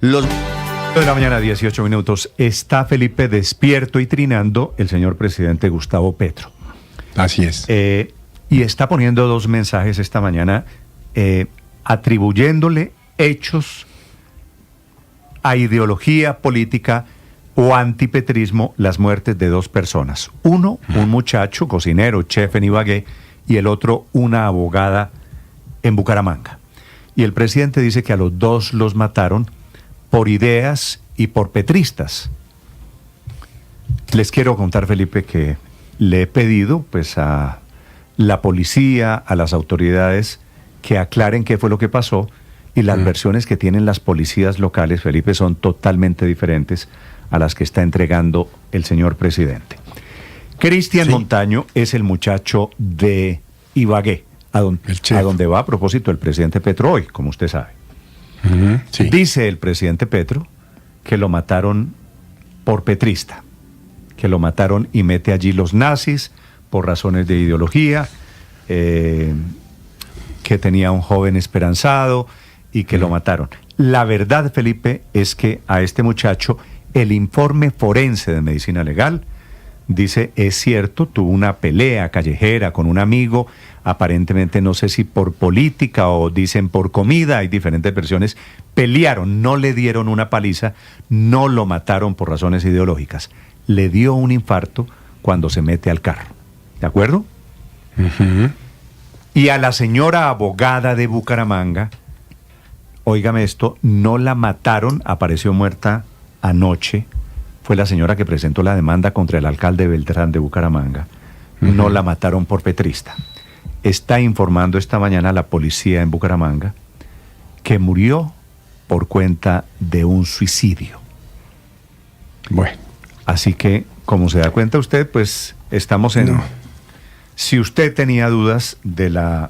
Los de la mañana, 18 minutos. Está Felipe despierto y trinando el señor presidente Gustavo Petro. Así es. Y está poniendo dos mensajes esta mañana atribuyéndole hechos a ideología política o antipetrismo las muertes de dos personas. Uno, un muchacho, cocinero, chef en Ibagué, y el otro, una abogada en Bucaramanga. Y el presidente dice que a los dos los mataron por ideas y por petristas. Les quiero contar, Felipe, que le he pedido pues a la policía, a las autoridades, que aclaren qué fue lo que pasó, y las versiones que tienen las policías locales, Felipe, son totalmente diferentes a las que está entregando el señor presidente. Cristian Montaño es el muchacho de Ibagué, a donde va a propósito el presidente Petro hoy, como usted sabe. Dice el presidente Petro que lo mataron por petrista, que lo mataron y mete allí los nazis por razones de ideología, que tenía un joven esperanzado y que lo mataron. La verdad, Felipe, es que a este muchacho el informe forense de medicina legal dice, es cierto, tuvo una pelea callejera con un amigo, aparentemente no sé si por política o dicen por comida, hay diferentes versiones, pelearon, no le dieron una paliza, no lo mataron por razones ideológicas, le dio un infarto cuando se mete al carro, ¿de acuerdo? Y a la señora abogada de Bucaramanga, óigame esto, no la mataron, apareció muerta anoche, fue la señora que presentó la demanda contra el alcalde Beltrán de Bucaramanga, no la mataron por petrista. Está informando esta mañana la policía en Bucaramanga que murió por cuenta de un suicidio. Bueno. Así que, como se da cuenta usted, pues estamos en... Si usted tenía dudas de la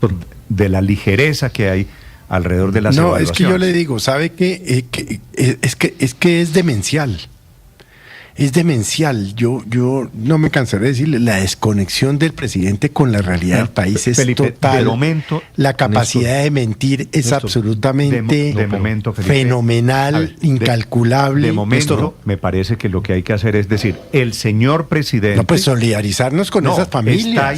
ligereza que hay alrededor de las evaluaciones. No, es que yo le digo, ¿sabe qué? Es que es demencial. Es demencial. Yo no me cansaré de decirle, la desconexión del presidente con la realidad del país es Felipe, total. De momento, la capacidad de mentir es absolutamente fenomenal, incalculable. De momento, me parece que lo que hay que hacer es decir, el señor presidente... No, pues solidarizarnos con esas familias.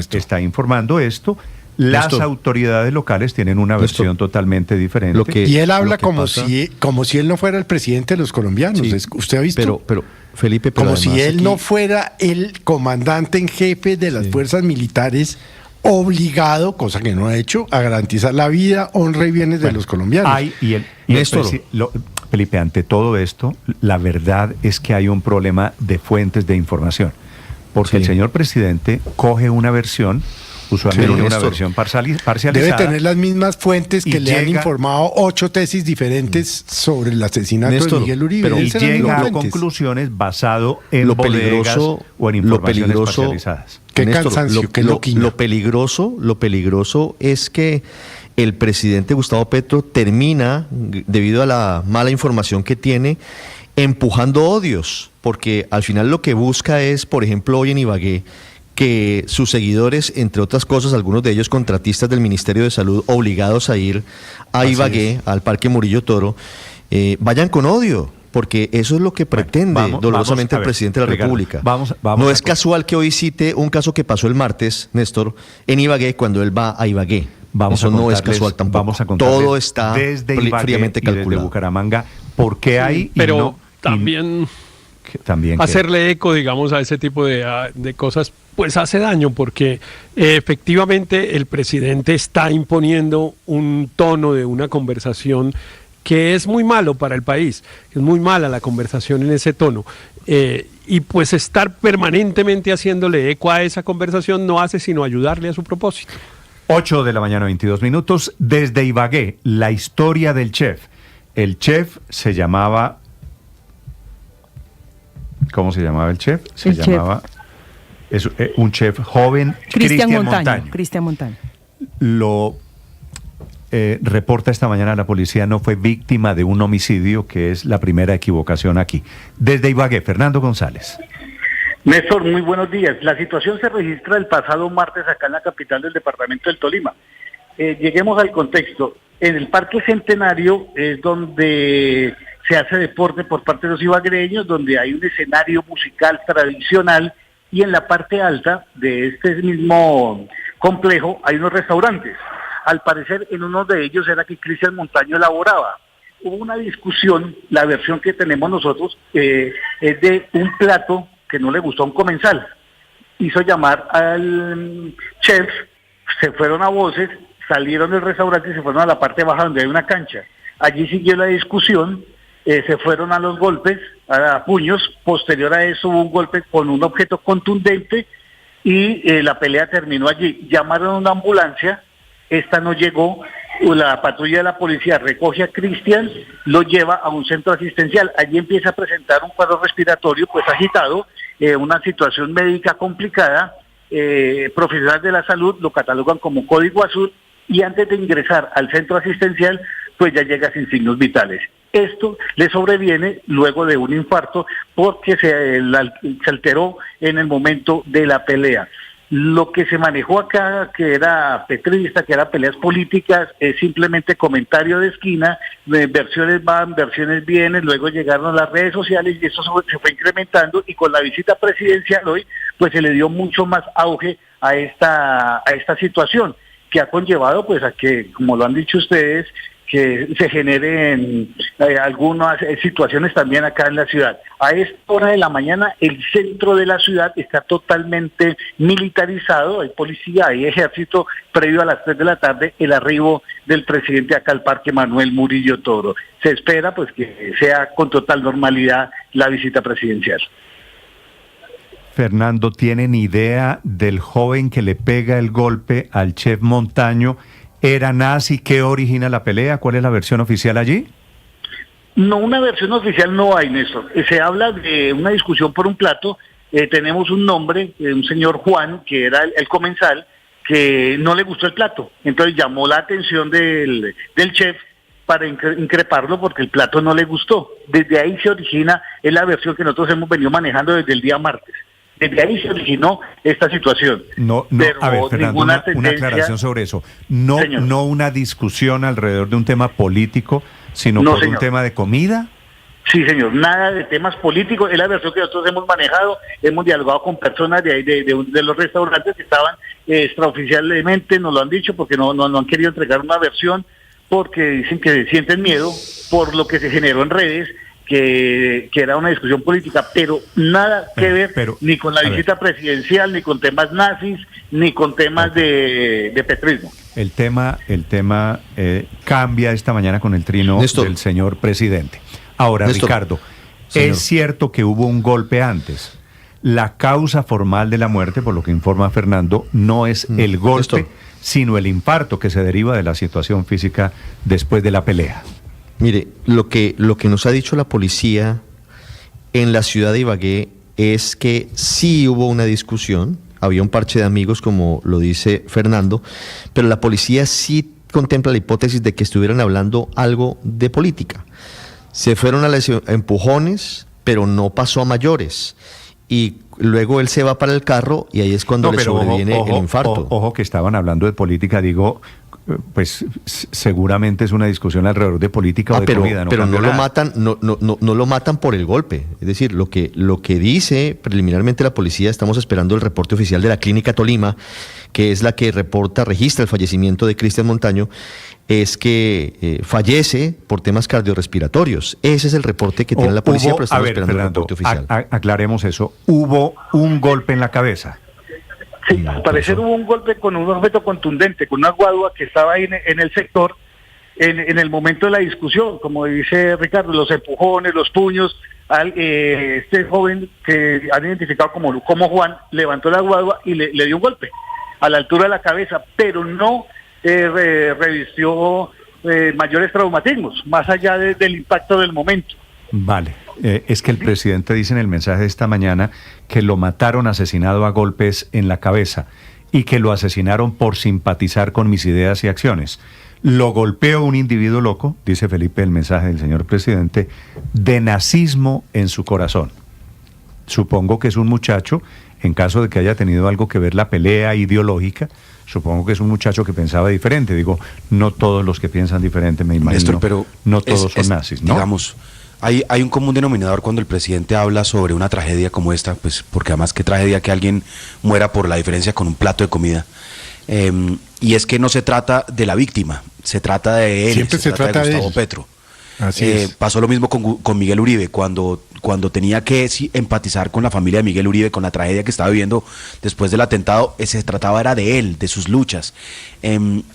Está informando esto. Las autoridades locales tienen una versión totalmente diferente. Y él habla como si él no fuera el presidente de los colombianos. Sí, ¿usted ha visto? Pero Felipe, como si él no fuera el comandante en jefe de las fuerzas militares obligado, cosa que no ha hecho, a garantizar la vida, honra y bienes de los colombianos. Felipe, ante todo esto, la verdad es que hay un problema de fuentes de información. Porque el señor presidente coge una versión, usualmente una versión parcializada. Debe tener las mismas fuentes que le han informado 8 tesis diferentes sobre el asesinato de Miguel Uribe. Pero llega a conclusiones basado en lo bodegas peligroso o en informaciones parcializadas. Qué cansancio, qué loquina. Lo peligroso es que el presidente Gustavo Petro termina, debido a la mala información que tiene, empujando odios, porque al final lo que busca es, por ejemplo, hoy en Ibagué, que sus seguidores, entre otras cosas, algunos de ellos contratistas del Ministerio de Salud, obligados a ir a Ibagué, al Parque Murillo Toro, vayan con odio, porque eso es lo que pretende dolorosamente el presidente de la República. No es casual que hoy cite un caso que pasó el martes, Néstor, en Ibagué, cuando él va a Ibagué. Eso no es casual tampoco. Vamos a contarles todo está desde Ibagué fríamente calculado. Desde Bucaramanga, ¿por qué hay? Pero también hacerle eco, digamos, a ese tipo de cosas, pues hace daño, porque efectivamente el presidente está imponiendo un tono de una conversación que es muy malo para el país, es muy mala la conversación en ese tono, y pues estar permanentemente haciéndole eco a esa conversación no hace sino ayudarle a su propósito. 8 de la mañana, 22 minutos, desde Ibagué, la historia del chef. El chef se llamaba... ¿Cómo se llamaba el chef? Un chef joven, Cristian Montaño. Cristian Montaño. Lo reporta esta mañana la policía, no fue víctima de un homicidio, que es la primera equivocación aquí. Desde Ibagué, Fernando González. Néstor, muy buenos días. La situación se registra el pasado martes acá en la capital del departamento del Tolima. Lleguemos al contexto. En el Parque Centenario es donde se hace deporte por parte de los ibaguereños, donde hay un escenario musical tradicional, y en la parte alta de este mismo complejo hay unos restaurantes. Al parecer en uno de ellos era que Cristian Montaño elaboraba. Hubo una discusión, la versión que tenemos nosotros es de un plato que no le gustó a un comensal. Hizo llamar al chef, se fueron a voces, salieron del restaurante y se fueron a la parte baja donde hay una cancha. Allí siguió la discusión, se fueron a los golpes, a puños. Posterior a eso hubo un golpe con un objeto contundente y la pelea terminó allí. Llamaron a una ambulancia, esta no llegó, la patrulla de la policía recoge a Cristian, lo lleva a un centro asistencial. Allí empieza a presentar un cuadro respiratorio pues agitado, una situación médica complicada. Profesionales de la salud lo catalogan como código azul, y antes de ingresar al centro asistencial pues ya llega sin signos vitales. Esto le sobreviene luego de un infarto porque se alteró en el momento de la pelea. Lo que se manejó acá, que era petrista, que eran peleas políticas, es simplemente comentario de esquina, versiones van, versiones vienen, luego llegaron a las redes sociales y eso se fue incrementando, y con la visita presidencial hoy, pues se le dio mucho más auge a esta situación, que ha conllevado pues a que, como lo han dicho ustedes, que se generen algunas situaciones también acá en la ciudad. A esta hora de la mañana el centro de la ciudad está totalmente militarizado, hay policía, hay ejército. Previo a las 3 de la tarde el arribo del presidente acá al Parque Manuel Murillo Toro. Se espera pues que sea con total normalidad la visita presidencial. Fernando, ¿tienen idea del joven que le pega el golpe al chef Montaño? ¿Era nazi? ¿Qué origina la pelea? ¿Cuál es la versión oficial allí? No, una versión oficial no hay, Néstor. Se habla de una discusión por un plato. Tenemos un nombre, un señor Juan, que era el comensal, que no le gustó el plato. Entonces llamó la atención del chef para increparlo porque el plato no le gustó. Desde ahí se origina, es la versión que nosotros hemos venido manejando desde el día martes. Desde ahí se originó esta situación. No, pero a ver, Fernando, una aclaración sobre eso. No una discusión alrededor de un tema político, sino por un tema de comida. Sí, señor, nada de temas políticos, es la versión que nosotros hemos manejado, hemos dialogado con personas de ahí, de los restaurantes que estaban extraoficialmente, nos lo han dicho, porque no han querido entregar una versión, porque dicen que sienten miedo por lo que se generó en redes, que era una discusión política, pero nada que ver ni con la visita presidencial, ni con temas nazis, ni con temas de petrismo. El tema cambia esta mañana con el trino Néstor. del señor presidente. Ahora, Néstor. Ricardo, Señor. es cierto que hubo un golpe antes. La causa formal de la muerte, por lo que informa Fernando, no es el golpe, Néstor, sino el infarto que se deriva de la situación física después de la pelea. Mire, lo que nos ha dicho la policía en la ciudad de Ibagué es que sí hubo una discusión, había un parche de amigos, como lo dice Fernando, pero la policía sí contempla la hipótesis de que estuvieran hablando algo de política. Se fueron a los empujones, pero no pasó a mayores. Y luego él se va para el carro y ahí es cuando le sobreviene el infarto. Ojo que estaban hablando de política, digo, pues seguramente es una discusión alrededor de política o de comida. Pero no lo matan, no lo matan por el golpe. Es decir, lo que dice preliminarmente la policía, estamos esperando el reporte oficial de la Clínica Tolima, que es la que registra el fallecimiento de Cristian Montaño, es que fallece por temas cardiorrespiratorios. Ese es el reporte que tiene la policía, pero estamos esperando el reporte oficial. Aclaremos eso. ¿Hubo un golpe en la cabeza? Sí, al parecer hubo un golpe con un objeto contundente, con una guadua que estaba ahí en el sector, en el momento de la discusión, como dice Ricardo, los empujones, los puños. Este joven que han identificado como Juan, levantó la guadua y le dio un golpe a la altura de la cabeza, pero no revistió mayores traumatismos, más allá del impacto del momento. Vale, es que el presidente dice en el mensaje de esta mañana que lo mataron asesinado a golpes en la cabeza y que lo asesinaron por simpatizar con mis ideas y acciones. Lo golpeó un individuo loco, dice Felipe el mensaje del señor presidente, de nazismo en su corazón. Supongo que es un muchacho en caso de que haya tenido algo que ver la pelea ideológica, supongo que es un muchacho que pensaba diferente. Digo, no todos los que piensan diferente, me imagino. Néstor, pero no todos son nazis, ¿no? Digamos, hay un común denominador cuando el presidente habla sobre una tragedia como esta, pues porque además qué tragedia que alguien muera por la diferencia con un plato de comida. Y es que no se trata de la víctima, se trata de él, siempre se trata de Gustavo Petro. Así es. Pasó lo mismo con Miguel Uribe, cuando tenía que empatizar con la familia de Miguel Uribe, con la tragedia que estaba viviendo después del atentado, se trataba era de él, de sus luchas.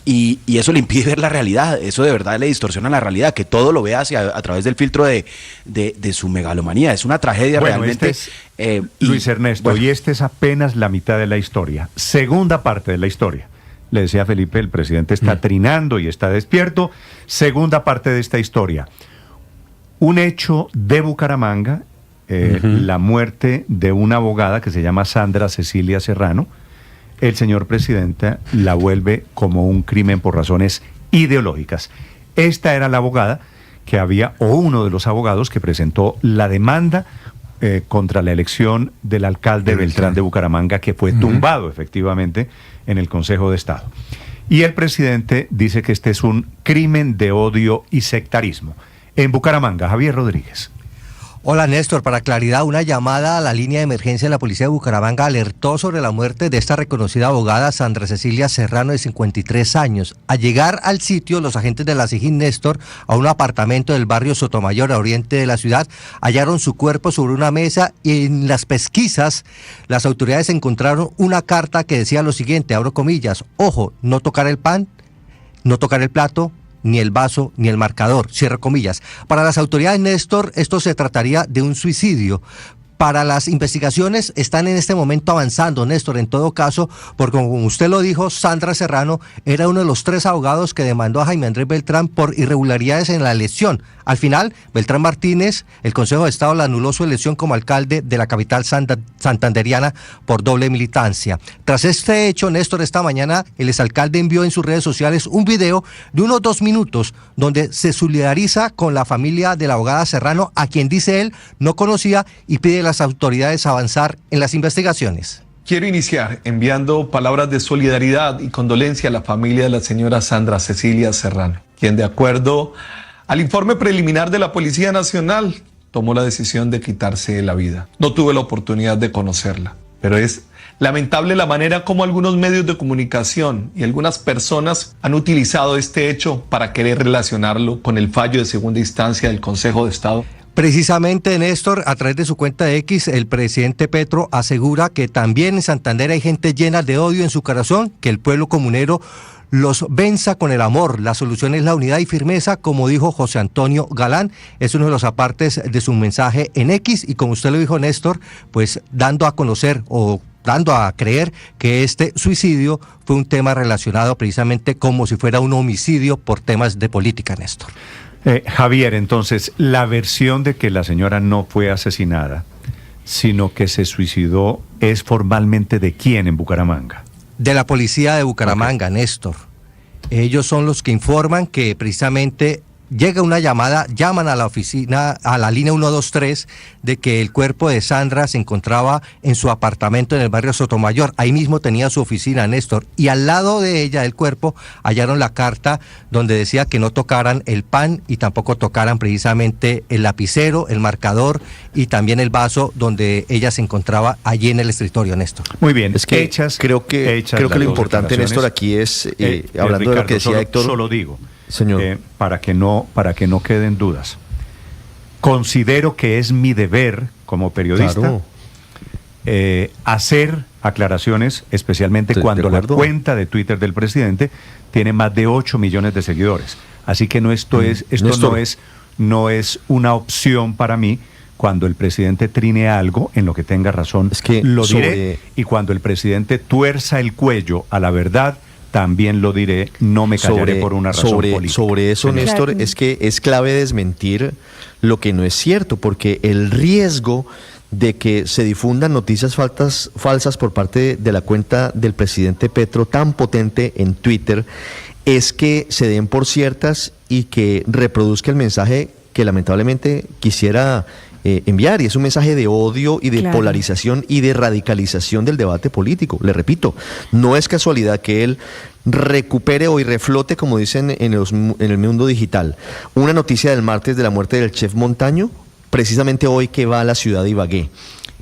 Y eso le impide ver la realidad, eso de verdad le distorsiona la realidad, que todo lo vea a través del filtro de su megalomanía. Es una tragedia realmente. Luis Ernesto, y esta es apenas la mitad de la historia. Segunda parte de la historia. Le decía Felipe, el presidente está trinando y está despierto. Segunda parte de esta historia. Un hecho de Bucaramanga, la muerte de una abogada que se llama Sandra Cecilia Serrano. El señor presidente la vuelve como un crimen por razones ideológicas. Esta era la abogada que había, o uno de los abogados que presentó la demanda contra la elección del alcalde Beltrán de Bucaramanga, que fue tumbado efectivamente en el Consejo de Estado. Y el presidente dice que este es un crimen de odio y sectarismo. En Bucaramanga, Javier Rodríguez. Hola Néstor, para claridad, una llamada a la línea de emergencia de la policía de Bucaramanga alertó sobre la muerte de esta reconocida abogada Sandra Cecilia Serrano, de 53 años. Al llegar al sitio, los agentes de la SIJIN, Néstor, a un apartamento del barrio Sotomayor, a oriente de la ciudad, hallaron su cuerpo sobre una mesa y en las pesquisas las autoridades encontraron una carta que decía lo siguiente, abro comillas: ojo, no tocar el pan, no tocar el plato, ni el vaso, ni el marcador, cierro comillas. Para las autoridades, Néstor, esto se trataría de un suicidio. Para las investigaciones están en este momento avanzando, Néstor, en todo caso, porque como usted lo dijo, Sandra Serrano era uno de los 3 abogados que demandó a Jaime Andrés Beltrán por irregularidades en la elección. Al final, Beltrán Martínez, el Consejo de Estado, le anuló su elección como alcalde de la capital santanderiana por doble militancia. Tras este hecho, Néstor, esta mañana el exalcalde envió en sus redes sociales un video de unos 2 minutos donde se solidariza con la familia de la abogada Serrano, a quien dice él no conocía, y pide a las autoridades avanzar en las investigaciones. Quiero iniciar enviando palabras de solidaridad y condolencia a la familia de la señora Sandra Cecilia Serrano, quien, de acuerdo al informe preliminar de la Policía Nacional, tomó la decisión de quitarse la vida. No tuve la oportunidad de conocerla, pero es lamentable la manera como algunos medios de comunicación y algunas personas han utilizado este hecho para querer relacionarlo con el fallo de segunda instancia del Consejo de Estado. Precisamente, Néstor, a través de su cuenta de X, el presidente Petro asegura que también en Santander hay gente llena de odio en su corazón, que el pueblo comunero los venza con el amor. La solución es la unidad y firmeza, como dijo José Antonio Galán. Es uno de los apartes de su mensaje en X, y como usted lo dijo, Néstor, pues dando a conocer o dando a creer que este suicidio fue un tema relacionado precisamente como si fuera un homicidio por temas de política, Néstor. Javier, entonces, la versión de que la señora no fue asesinada, sino que se suicidó, ¿es formalmente de quién en Bucaramanga? De la policía de Bucaramanga, okay. Néstor. Ellos son los que informan que precisamente llega una llamada, llaman a la oficina, a la línea 123, de que el cuerpo de Sandra se encontraba en su apartamento en el barrio Sotomayor. Ahí mismo tenía su oficina, Néstor, y al lado de ella, del cuerpo, hallaron la carta donde decía que no tocaran el pan y tampoco tocaran precisamente el lapicero, el marcador y también el vaso donde ella se encontraba allí en el escritorio, Néstor. Muy bien, es que creo que lo importante, Néstor, aquí es, hablando Ricardo, de lo que decía Héctor, solo digo, señor, para que no queden dudas. Considero que es mi deber como periodista, claro, hacer aclaraciones, especialmente cuando la cuenta de Twitter del presidente tiene más de 8 millones de seguidores. Así que esto no es una opción para mí. Cuando el presidente trine algo en lo que tenga razón, es que lo diré, y cuando el presidente tuerza el cuello a la verdad, también lo diré, no me callaré por una razón política. Sobre eso, Néstor, claro, es que es clave desmentir lo que no es cierto, porque el riesgo de que se difundan noticias falsas por parte de la cuenta del presidente Petro, tan potente en Twitter, es que se den por ciertas y que reproduzca el mensaje que lamentablemente quisiera enviar, y es un mensaje de odio y de Claro. polarización y de radicalización del debate político. Le repito, no es casualidad que él recupere o reflote, como dicen en el mundo digital, una noticia del martes de la muerte del chef Montaño, precisamente hoy que va a la ciudad de Ibagué.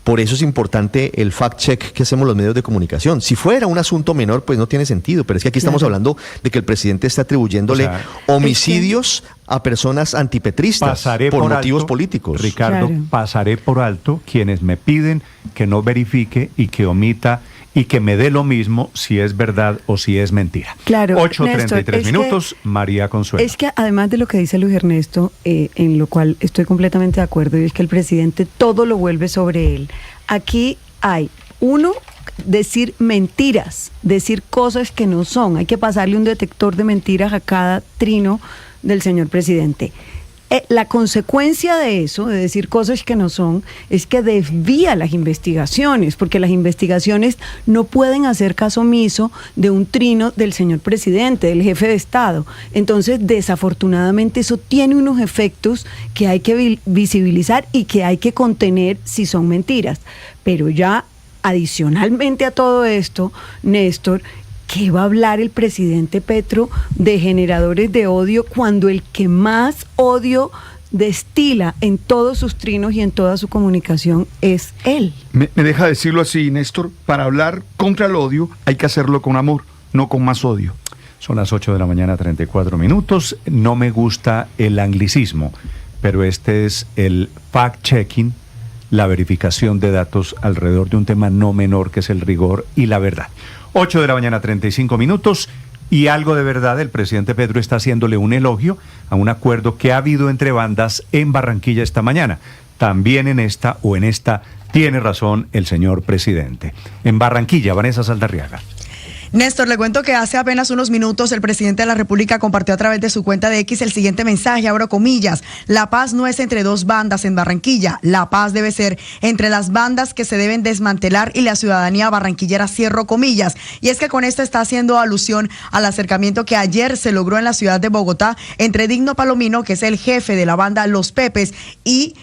Por eso es importante el fact-check que hacemos los medios de comunicación. Si fuera un asunto menor, pues no tiene sentido, pero es que aquí estamos hablando de que el presidente está atribuyéndole homicidios a personas antipetristas por motivos políticos. Ricardo, pasaré por alto quienes me piden que no verifique y que omita y que me dé lo mismo si es verdad o si es mentira. Claro, 8:33 minutos, María Consuelo. Es que además de lo que dice Luis Ernesto, en lo cual estoy completamente de acuerdo, y es que el presidente todo lo vuelve sobre él. Aquí hay, uno, decir mentiras, decir cosas que no son. Hay que pasarle un detector de mentiras a cada trino del señor presidente. La consecuencia de eso, de decir cosas que no son, es que desvía las investigaciones, porque las investigaciones no pueden hacer caso omiso de un trino del señor presidente, del jefe de Estado. Entonces, desafortunadamente, eso tiene unos efectos que hay que visibilizar y que hay que contener si son mentiras. Pero ya, adicionalmente a todo esto, Néstor, ¿qué va a hablar el presidente Petro de generadores de odio cuando el que más odio destila en todos sus trinos y en toda su comunicación es él? Me deja decirlo así, Néstor, para hablar contra el odio hay que hacerlo con amor, no con más odio. Son las 8:34 minutos. No me gusta el anglicismo, pero este es el fact-checking, la verificación de datos alrededor de un tema no menor que es el rigor y la verdad. 8:35 minutos y algo de verdad. El presidente Petro está haciéndole un elogio a un acuerdo que ha habido entre bandas en Barranquilla esta mañana. También en esta tiene razón el señor presidente. En Barranquilla, Vanessa Saldarriaga. Néstor, le cuento que hace apenas unos minutos el presidente de la República compartió a través de su cuenta de X el siguiente mensaje, abro comillas: la paz no es entre dos bandas en Barranquilla, la paz debe ser entre las bandas que se deben desmantelar y la ciudadanía barranquillera, cierro comillas. Y es que con esto está haciendo alusión al acercamiento que ayer se logró en la ciudad de Bogotá entre Digno Palomino, que es el jefe de la banda Los Pepes, y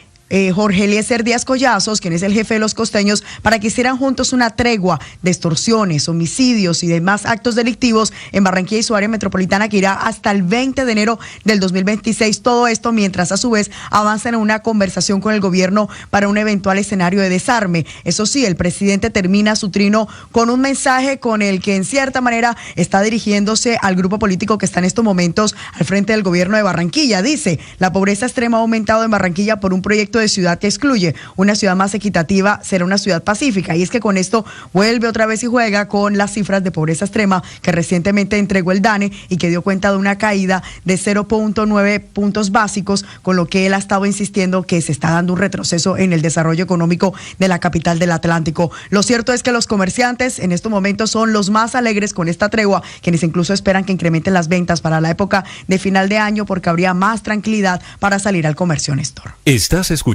Jorge Eliezer Díaz Collazos, quien es el jefe de los costeños, para que hicieran juntos una tregua de extorsiones, homicidios y demás actos delictivos en Barranquilla y su área metropolitana, que irá hasta el 20 de enero del 2026. Todo esto mientras a su vez avanzan en una conversación con el gobierno para un eventual escenario de desarme. Eso sí, el presidente termina su trino con un mensaje con el que en cierta manera está dirigiéndose al grupo político que está en estos momentos al frente del gobierno de Barranquilla. Dice: la pobreza extrema ha aumentado en Barranquilla por un proyecto de ciudad que excluye. Una ciudad más equitativa será una ciudad pacífica. Y es que con esto vuelve otra vez y juega con las cifras de pobreza extrema que recientemente entregó el DANE y que dio cuenta de una caída de 0.9 puntos básicos, con lo que él ha estado insistiendo que se está dando un retroceso en el desarrollo económico de la capital del Atlántico. Lo cierto es que los comerciantes en estos momentos son los más alegres con esta tregua, quienes incluso esperan que incrementen las ventas para la época de final de año, porque habría más tranquilidad para salir al comercio, Néstor. Estás escuchando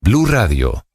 Blue Radio.